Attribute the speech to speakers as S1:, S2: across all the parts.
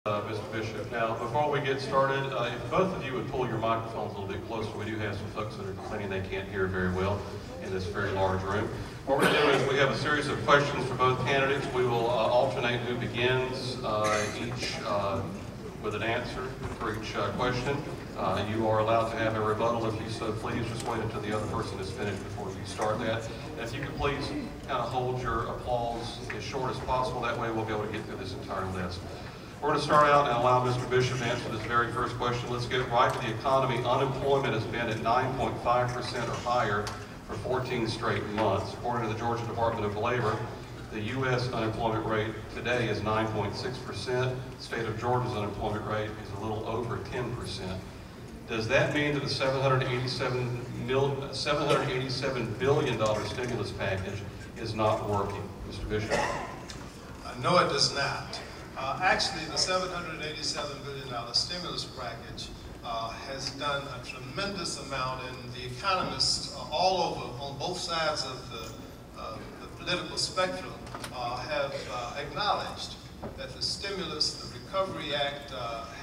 S1: Mr. Bishop. Now, before we get started, if both of you would pull your microphones a little bit closer, we do have some folks that are complaining they can't hear very well in this very large room. What we're going to do is we have a series of questions for both candidates. We will alternate who begins, each with an answer for each question. You are allowed to have a rebuttal if you so please. Just wait until the other person is finished before you start that. And if you could please kind of hold your applause as short as possible, that way we'll be able to get through this entire list. We're going to start out and allow Mr. Bishop to answer this very first question. Let's get right to the economy. Unemployment has been at 9.5% or higher for 14 straight months. According to the Georgia Department of Labor, the U.S. unemployment rate today is 9.6%. The state of Georgia's unemployment rate is a little over 10%. Does that mean that the $787 billion stimulus package is not working? Mr. Bishop?
S2: No, it does not. Actually, the $787 billion stimulus package has done a tremendous amount, and the economists all over, on both sides of the political spectrum, have acknowledged that the stimulus, the Recovery Act,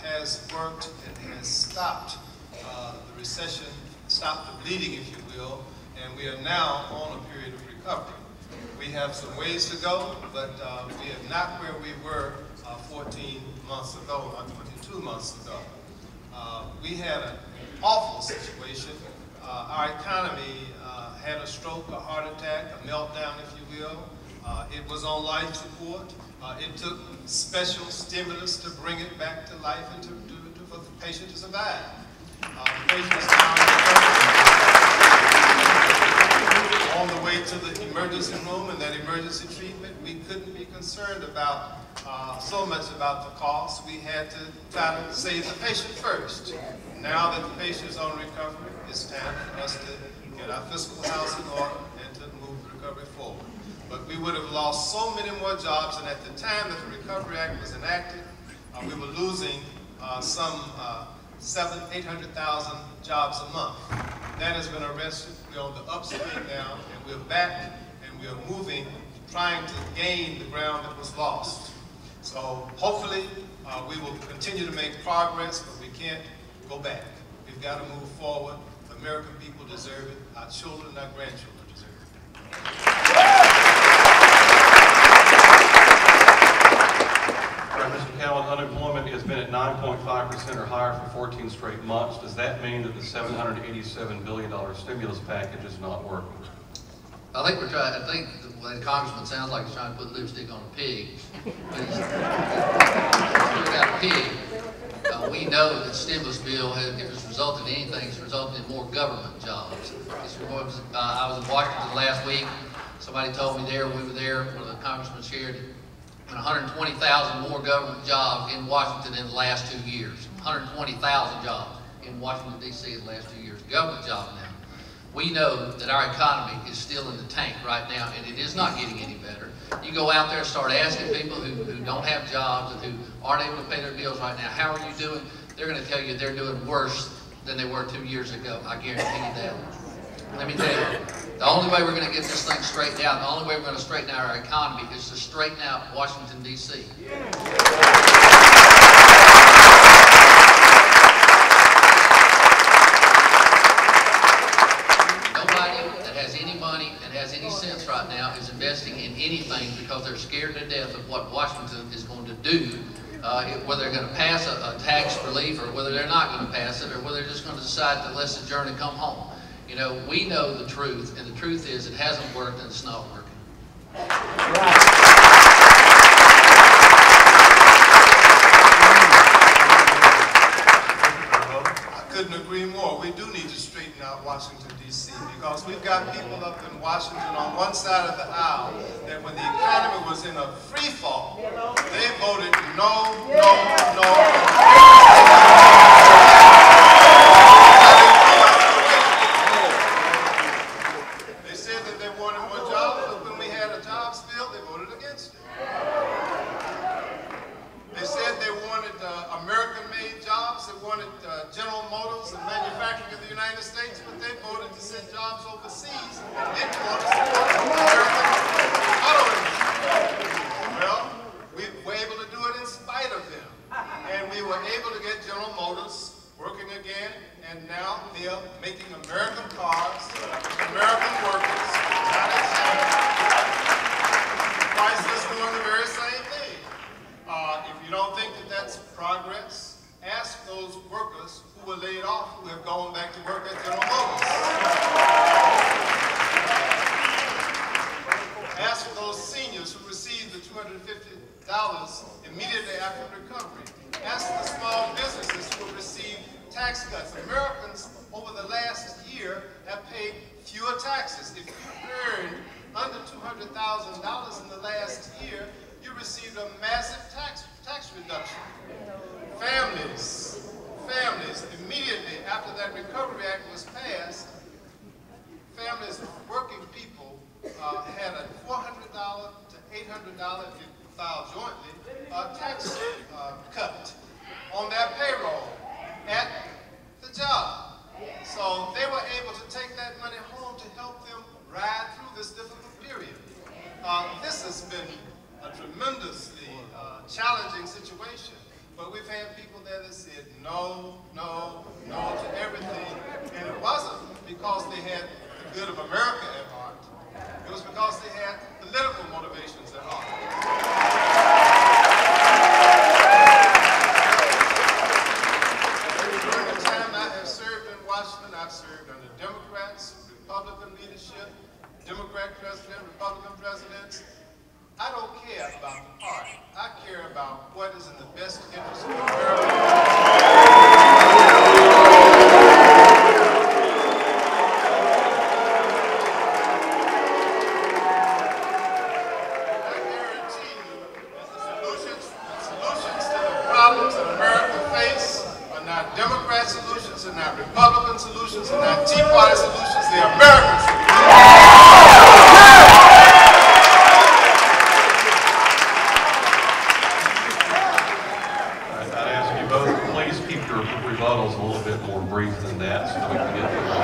S2: has worked and has stopped the recession, stopped the bleeding, if you will, and we are now on a period of recovery. We have some ways to go, but we are not where we were 14 months ago, or 22 months ago. We had an awful situation. Our economy had a stroke, a heart attack, a meltdown, if you will. It was on life support. It took special stimulus to bring it back to life and for the patient to survive. The patient is now on the way to the emergency room, and that emergency treatment, we couldn't be concerned about so much about the cost. We had to try to save the patient first. Now that the patient is on recovery, it's time for us to get our fiscal house in order and to move the recovery forward. But we would have lost so many more jobs, and at the time that the Recovery Act was enacted, we were losing some 800,000 jobs a month. That has been arrested. We're on the upswing now, and we're back, and we're moving, trying to gain the ground that was lost. So hopefully we will continue to make progress, but we can't go back. We've got to move forward. The American people deserve it. Our children and our grandchildren deserve it.
S1: All right, Mr. Keown, unemployment has been at 9.5% or higher for 14 straight months. Does that mean that the $787 billion stimulus package is not working?
S3: I think the congressman sounds like he's trying to put lipstick on a pig. But he's got a pig. We know that the stimulus bill, if it's resulted in anything, it's resulted in more government jobs. I was in Washington last week. Somebody told me there, we were there, one of the congressmen shared 120,000 more government jobs in Washington in the last 2 years. 120,000 jobs in Washington, D.C. in the last 2 years. Government jobs now. We know that our economy is still in the tank right now, and it is not getting any better. You go out there and start asking people who don't have jobs and who aren't able to pay their bills right now, how are you doing? They're going to tell you they're doing worse than they were 2 years ago. I guarantee you that. Let me tell you, the only way we're going to get this thing straightened out, the only way we're going to straighten out our economy is to straighten out Washington, D.C. Any sense right now is investing in anything because they're scared to death of what Washington is going to do, whether they're going to pass a tax relief or whether they're not going to pass it or whether they're just going to decide to let's adjourn and come home. You know, we know the truth, and the truth is it hasn't worked and it's not working.
S2: I couldn't agree more. We do need to straighten out Washington, D.C. because we've got people up in Washington on one side of the aisle that when the economy was in a free fall, they voted no, no, no. They said that they wanted more jobs, but when we had a jobs bill, they voted against it. They said they wanted American-made jobs, they wanted General Motors and manufacturing in the United States, but they voted to send jobs overseas and didn't want to support American auto industry. Well, we were able to do it in spite of them. were able to get General Motors working again, and now they are making American cars, American workers, not in China. Chrysler's doing the very same thing. If you don't think that that's progress, ask those workers who were laid off who have gone back to work at General Motors. Ask those seniors who received the $250 immediately after recovery. Ask the small businesses who have received tax cuts. Americans over the last year have paid fewer taxes. If you earned under $200,000 in the last year, you received a massive tax reduction. Families, immediately after that Recovery Act was passed, families, working people, had a $400 to $800, if you file jointly, tax cut on their payroll at the job. So they were able to take that money home to help them ride through this difficult period. This has been a tremendously challenging situation, but we've had people there that said no, no, no to everything, and it wasn't because they had the good of America at heart. It was because they had political motivations at heart. During the time I have served in Washington, I've served under Democrats, Republican leadership, Democrat president, Republican presidents. I don't care about the party. I care about what is in the best interest of America. I guarantee you that the solutions to the problems that America face are not Democrat solutions, and not Republican solutions, and not Tea Party solutions. They're American solutions.
S1: Rebuttals a little bit more brief than that, so that we can get through this.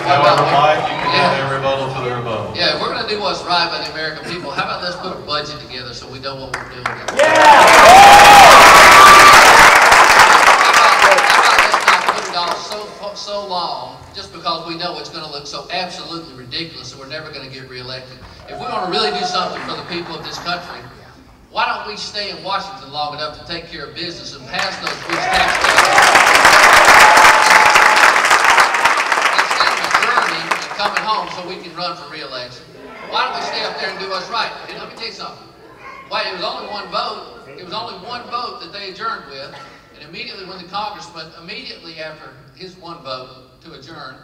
S3: However,
S1: Mike, you can add a rebuttal to the rebuttal.
S3: Yeah, if we're going to do what's right by the American people, how about let's put a budget together so we know what we're doing.
S4: Yeah!
S3: How about let's not put it off so long just because we know it's going to look so absolutely ridiculous and we're never going to get reelected. If we want to really do something for the people of this country, why don't we stay in Washington long enough to take care of business and pass those big tax cuts instead of adjourning and coming home so we can run for re-election? Why don't we stay up there and do what's right? And let me tell you something. Why, it was only one vote. It was only one vote that they adjourned with, and immediately when the congressman, immediately after his one vote to adjourn,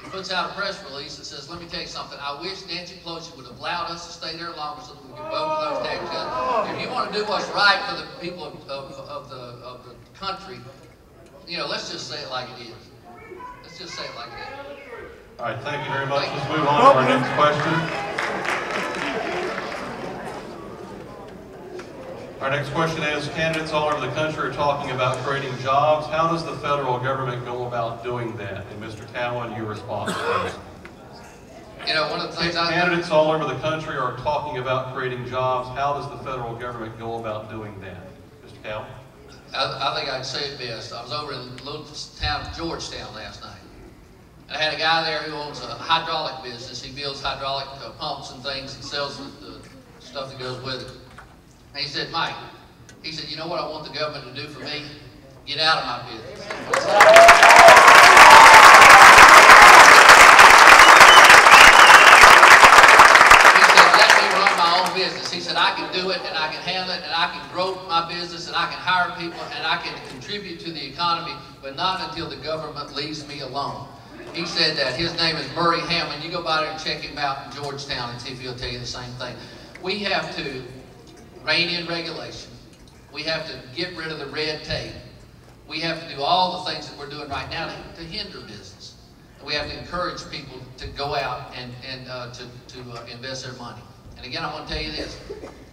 S3: he puts out a press release that says, let me tell you something, I wish Nancy Pelosi would have allowed us to stay there longer so that we could vote for those tax cuts. If you want to do what's right for the people of the country, you know, let's just say it like it is. Let's just say it like it is.
S1: All right, thank you very much. Let's move on to our next question. Our next question is, candidates all over the country are talking about creating jobs. How does the federal government go about doing that? And Mr. Keown, you respond first.
S3: You know, one of the things
S1: candidates all over the country are talking about creating jobs. How does the federal government go about doing that? Mr. Keown?
S3: I think I'd say it best. I was over in the little town of Georgetown last night. And I had a guy there who owns a hydraulic business. He builds hydraulic pumps and things and sells the stuff that goes with it. And he said, Mike, he said, you know what I want the government to do for me? Get out of my business. He said, let me run my own business. He said, I can do it and I can handle it and I can grow my business and I can hire people and I can contribute to the economy, but not until the government leaves me alone. He said that. His name is Murray Hammond. You go by there and check him out in Georgetown and see if he'll tell you the same thing. We have to rein in regulation. We have to get rid of the red tape. We have to do all the things that we're doing right now to hinder business. And we have to encourage people to go out and to invest their money. And again, I want to tell you this.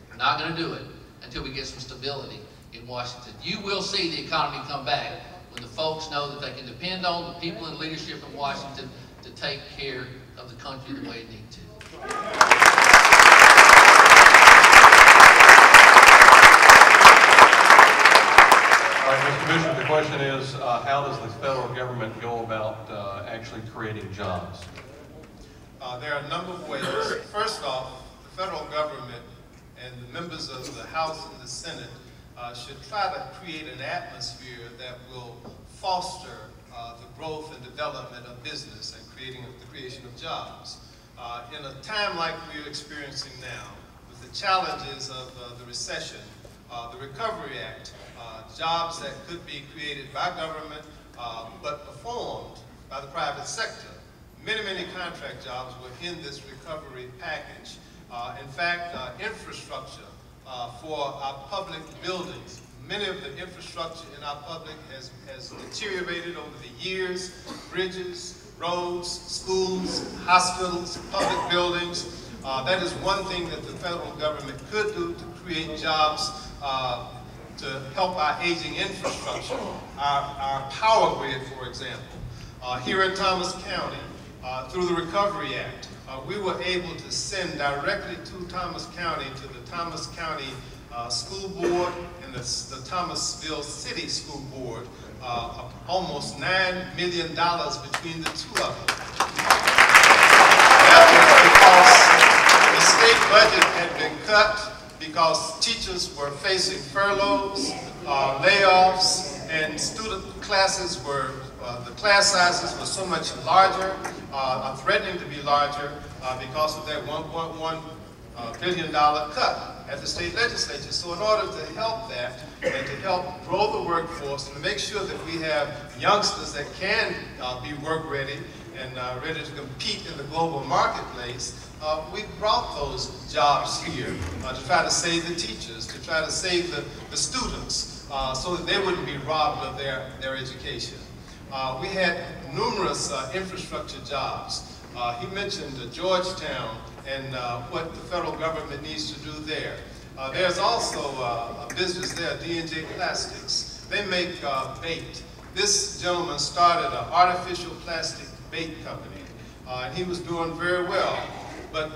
S3: We're not going to do it until we get some stability in Washington. You will see the economy come back when the folks know that they can depend on the people in leadership in Washington to take care of the country the way it needs to.
S1: question is, how does the federal government go about actually creating jobs?
S2: There are a number of ways. First off, the federal government and the members of the House and the Senate should try to create an atmosphere that will foster the growth and development of business and the creation of jobs. In a time like we're experiencing now, with the challenges of the recession, the Recovery Act, jobs that could be created by government but performed by the private sector. Many contract jobs were in this recovery package. In fact, infrastructure for our public buildings, many of the infrastructure in our public has deteriorated over the years. Bridges, roads, schools, hospitals, public buildings. That is one thing that the federal government could do to create jobs to help our aging infrastructure, our power grid, for example. Here in Thomas County, through the Recovery Act, we were able to send directly to Thomas County, to the Thomas County School Board and the Thomasville City School Board, almost $9 million between the two of them. That was because the state budget had been cut, because teachers were facing furloughs, layoffs, and student classes were, the class sizes were so much larger, threatening to be larger because of that $1.1 billion cut at the state legislature. So in order to help that and to help grow the workforce and to make sure that we have youngsters that can be work ready and ready to compete in the global marketplace, we brought those jobs here to try to save the teachers, to try to save the students so that they wouldn't be robbed of their education. We had numerous infrastructure jobs. He mentioned Georgetown and what the federal government needs to do there. There's also a business there, D&J Plastics. They make bait. This gentleman started an artificial plastic bait company, and he was doing very well. But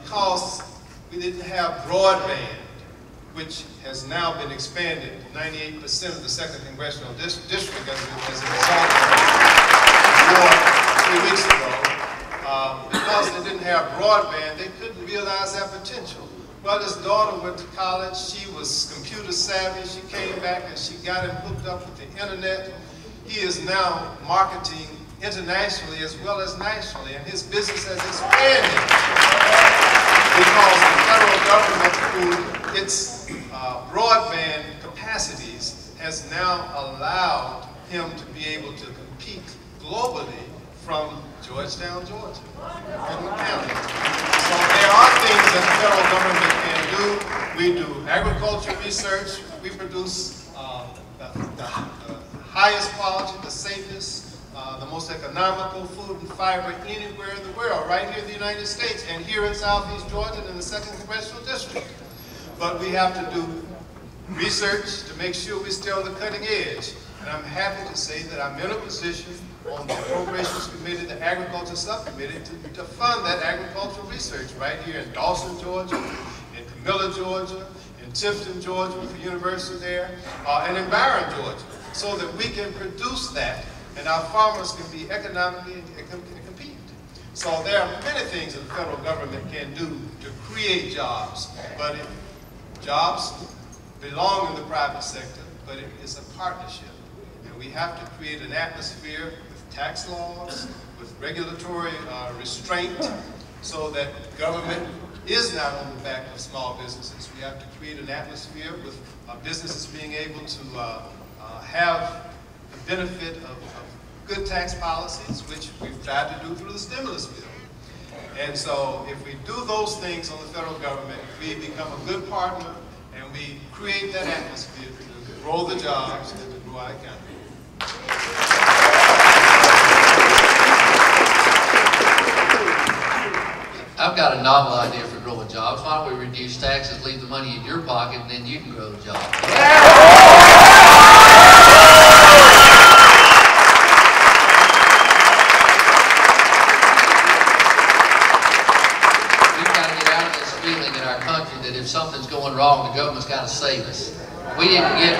S2: because we didn't have broadband, which has now been expanded, 98% of the 2nd Congressional District as a result of the war 3 weeks ago, because they didn't have broadband, they couldn't realize their potential. Well, his daughter went to college, she was computer savvy, she came back and she got him hooked up with the internet. He is now marketing internationally as well as nationally, and his business has expanded because the federal government, through its broadband capacities, has now allowed him to be able to compete globally from Georgetown, Georgia, Federal County. So there are things that the federal government can do. We do agriculture research. We produce the highest quality, the safest, the most economical food and fiber anywhere in the world, right here in the United States and here in Southeast Georgia in the 2nd Congressional District. But we have to do research to make sure we stay on the cutting edge. And I'm happy to say that I'm in a position on the Appropriations Committee, the Agriculture Subcommittee, to fund that agricultural research right here in Dawson, Georgia, in Camilla, Georgia, in Tifton, Georgia, with the university there, and in Barron, Georgia, so that we can produce that and our farmers can be economically and compete. So there are many things that the federal government can do to create jobs, but jobs belong in the private sector, but it is a partnership. And we have to create an atmosphere with tax laws, with regulatory restraint, so that government is not on the back of small businesses. We have to create an atmosphere with businesses being able to have the benefit of good tax policies, which we've tried to do through the stimulus bill. And so if we do those things on the federal government, we become a good partner and we create that atmosphere to grow the jobs and to grow our economy.
S3: I've got a novel idea for growing jobs. Why don't we reduce taxes, leave the money in your pocket, and then you can grow the job. Feeling in our country that if something's going wrong, the government's got to save us. We didn't get